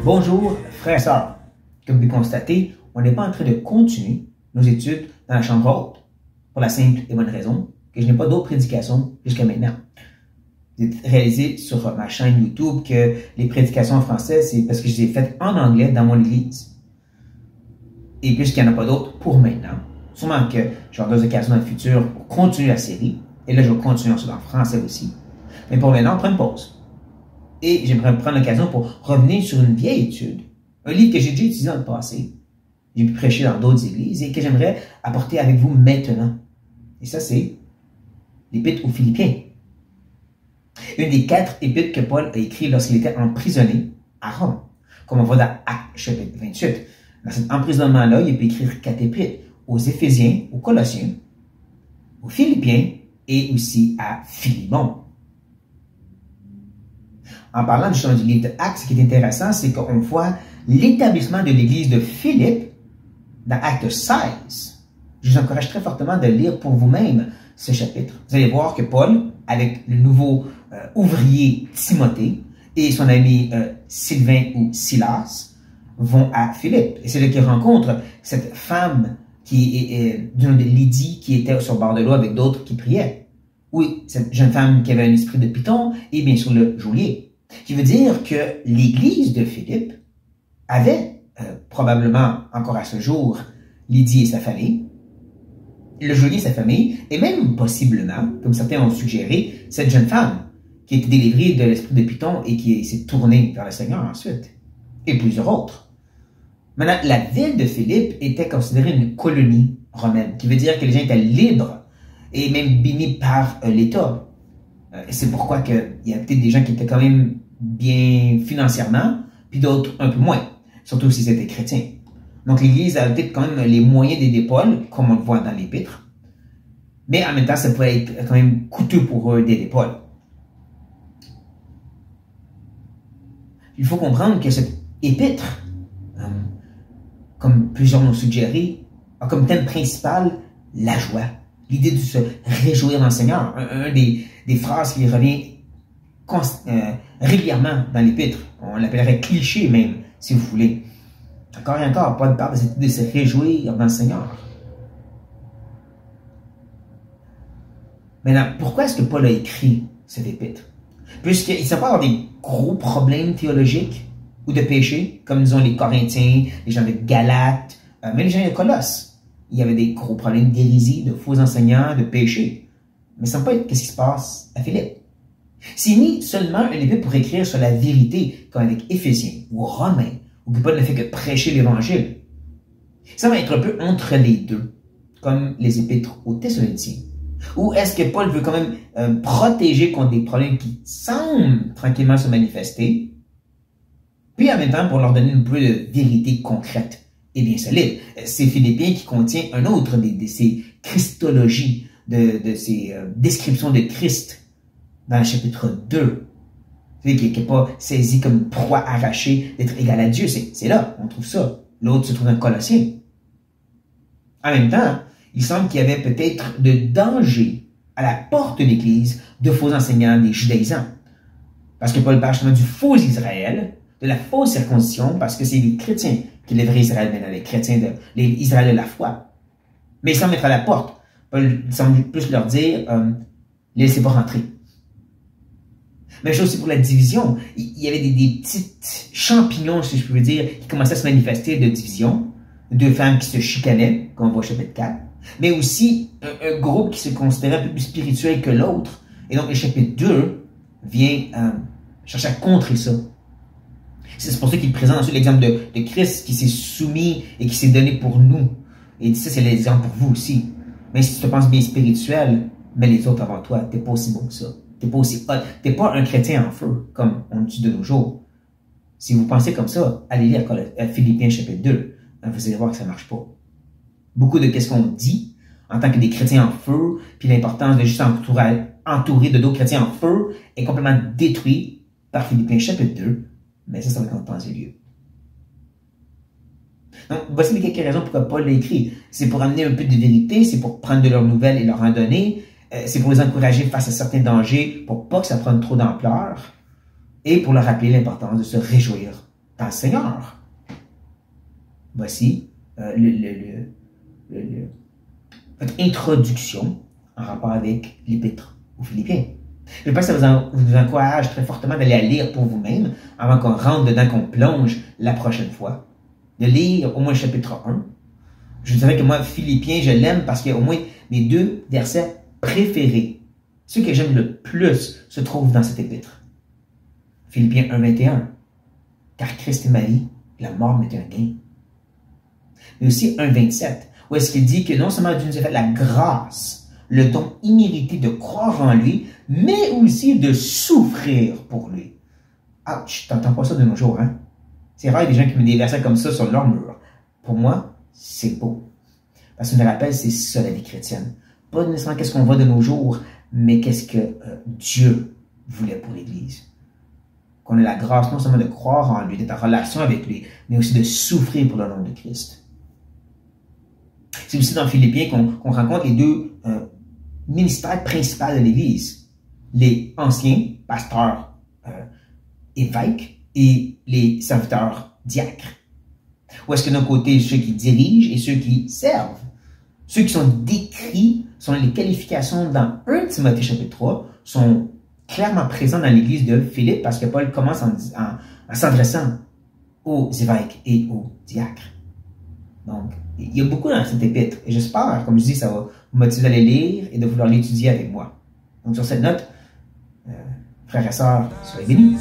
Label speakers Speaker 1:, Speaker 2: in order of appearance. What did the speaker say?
Speaker 1: Bonjour, frères et sœurs. Comme vous constatez, on n'est pas en train de continuer nos études dans la chambre haute, pour la simple et bonne raison que je n'ai pas d'autres prédications jusqu'à maintenant. J'ai réalisé sur ma chaîne YouTube que les prédications en français, c'est parce que je les ai faites en anglais dans mon église. Et puisqu'il n'y en a pas d'autres pour maintenant, sûrement que j'aurai d'autres occasions dans le futur pour continuer la série. Et là, je vais continuer ensuite en français aussi. Mais pour maintenant, on prend une pause. Et j'aimerais prendre l'occasion pour revenir sur une vieille étude, un livre que j'ai déjà utilisé dans le passé, j'ai pu prêcher dans d'autres églises et que j'aimerais apporter avec vous maintenant. Et ça, c'est l'Épître aux Philippiens. Une des 4 épîtres que Paul a écrites lorsqu'il était emprisonné à Rome, comme on voit dans Actes chapitre 28. Dans cet emprisonnement-là, il a pu écrire 4 épîtres aux Éphésiens, aux Colossiens, aux Philippiens et aussi à Philémon. En parlant justement du livre de Actes, ce qui est intéressant, c'est qu'on voit l'établissement de l'église de Philippe dans Acte 16. Je vous encourage très fortement de lire pour vous-même ce chapitre. Vous allez voir que Paul, avec le nouveau ouvrier Timothée et son ami Sylvain ou Silas, vont à Philippe. Et c'est là qu'ils rencontrent cette femme qui est du nom de Lydie, qui était sur le bord de l'eau avec d'autres qui priaient. Oui, cette jeune femme qui avait un esprit de python et bien sûr le geôlier. Qui veut dire que l'église de Philippe avait probablement encore à ce jour Lydie et sa famille, le geôlier et sa famille, et même possiblement, comme certains ont suggéré, cette jeune femme qui a été délivrée de l'esprit de python et qui s'est tournée vers le Seigneur ensuite, et plusieurs autres. Maintenant, la ville de Philippe était considérée une colonie romaine, qui veut dire que les gens étaient libres et même bénis par l'État. C'est pourquoi il y a peut-être des gens qui étaient quand même bien financièrement, puis d'autres un peu moins, surtout si c'était chrétien. Donc l'Église a peut-être quand même les moyens d'aider Paul, comme on le voit dans l'Épître, mais en même temps, ça pouvait être quand même coûteux pour eux d'aider Paul. Il faut comprendre que cette Épître, comme plusieurs l'ont suggéré, a comme thème principal la joie. L'idée de se réjouir dans le Seigneur. Un des phrases qui revient régulièrement dans l'Épître. On l'appellerait cliché même, si vous voulez. Encore et encore, Paul parle de se réjouir dans le Seigneur. Maintenant, pourquoi est-ce que Paul a écrit cet Épître? Puisqu'il ne peut pas avoir des gros problèmes théologiques ou de péché, comme disons les Corinthiens, les gens de Galates, même les gens de Colosse. Il y avait des gros problèmes d'hérésie, de faux enseignants, de péché. Mais ça ne peut pas être ce qui se passe à Philippe. C'est ni seulement un épître pour écrire sur la vérité, comme avec Éphésiens ou Romains, ou que Paul ne fait que prêcher l'Évangile. Ça va être un peu entre les deux, comme les épîtres aux Thessaloniciens. Ou est-ce que Paul veut quand même protéger contre des problèmes qui semblent tranquillement se manifester, puis en même temps pour leur donner un peu de vérité concrète et bien solide. C'est Philippiens qui contient un autre de ces christologies, de ces descriptions de Christ dans le chapitre 2. Qui n'est pas saisi comme une proie arrachée d'être égal à Dieu. C'est là, on trouve ça. L'autre se trouve dans Colossiens. En même temps, il semble qu'il y avait peut-être de danger à la porte de l'Église de faux enseignants des judaïsants. Parce que Paul parle justement du faux Israël, de la fausse circoncision, parce que c'est les chrétiens qui est le vrai Israël, maintenant les chrétiens, Israël de la foi. Mais il semble être à la porte. Paul semble plus leur dire, laissez pas rentrer. Même chose aussi pour la division. Il y avait des petits champignons, si je peux dire, qui commençaient à se manifester de division. 2 femmes qui se chicanaient, comme on voit au chapitre 4. Mais aussi un groupe qui se considérait un peu plus spirituel que l'autre. Et donc le chapitre 2 vient chercher à contrer ça. C'est pour ça qu'il présente ensuite l'exemple de Christ qui s'est soumis et qui s'est donné pour nous. Et ça, c'est l'exemple pour vous aussi. Mais si tu te penses bien spirituel, mets les autres avant toi. T'es pas aussi bon que ça. T'es pas aussi hot. T'es pas un chrétien en feu, comme on dit de nos jours. Si vous pensez comme ça, allez lire Philippiens chapitre 2. Vous allez voir que ça marche pas. Beaucoup de qu'est-ce qu'on dit en tant que des chrétiens en feu, puis l'importance de juste entourer de d'autres chrétiens en feu est complètement détruit par Philippiens chapitre 2. Mais ça va quand temps et lieu. Donc, voici les quelques raisons pourquoi Paul l'a écrit. C'est pour amener un peu de vérité, c'est pour prendre de leurs nouvelles et leur en donner, c'est pour les encourager face à certains dangers, pour pas que ça prenne trop d'ampleur, et pour leur rappeler l'importance de se réjouir dans le Seigneur. Voici votre introduction en rapport avec l'Épître aux Philippiens. Je pense que ça vous encourage très fortement d'aller la lire pour vous-même avant qu'on rentre dedans, qu'on plonge la prochaine fois. De lire au moins le chapitre 1. Je vous dirais que moi, Philippiens, je l'aime parce qu'il y a au moins mes 2 versets préférés. Ceux que j'aime le plus se trouvent dans cet épître. Philippiens 1:21. Car Christ est ma vie, la mort m'est un gain. Mais aussi 1:27, où est-ce qu'il dit que non seulement Dieu nous a fait la grâce, le don immérité de croire en lui, mais aussi de souffrir pour lui. Ouch, t'entends pas ça de nos jours, hein? C'est rare, il y a des gens qui mettent des versets comme ça sur leur mur. Pour moi, c'est beau. Parce que je me rappelle, c'est ça la vie chrétienne. Pas nécessairement qu'est-ce qu'on voit de nos jours, mais qu'est-ce que Dieu voulait pour l'Église. Qu'on ait la grâce non seulement de croire en lui, d'être en relation avec lui, mais aussi de souffrir pour le nom de Christ. C'est aussi dans Philippiens qu'on rencontre les 2 ministères principaux de l'Église. Les anciens pasteurs, évêques, et les serviteurs diacres. Ou est-ce que d'un côté, ceux qui dirigent et ceux qui servent. Ceux qui sont décrits, sont les qualifications dans 1 Timothée chapitre 3, sont clairement présents dans l'église de Philippe parce que Paul commence en s'adressant aux évêques et aux diacres. Donc, il y a beaucoup dans cette épître. Et j'espère, comme je dis, ça va vous motiver d'aller lire et de vouloir l'étudier avec moi. Donc, sur cette note, frères et sœurs, soyez bénis.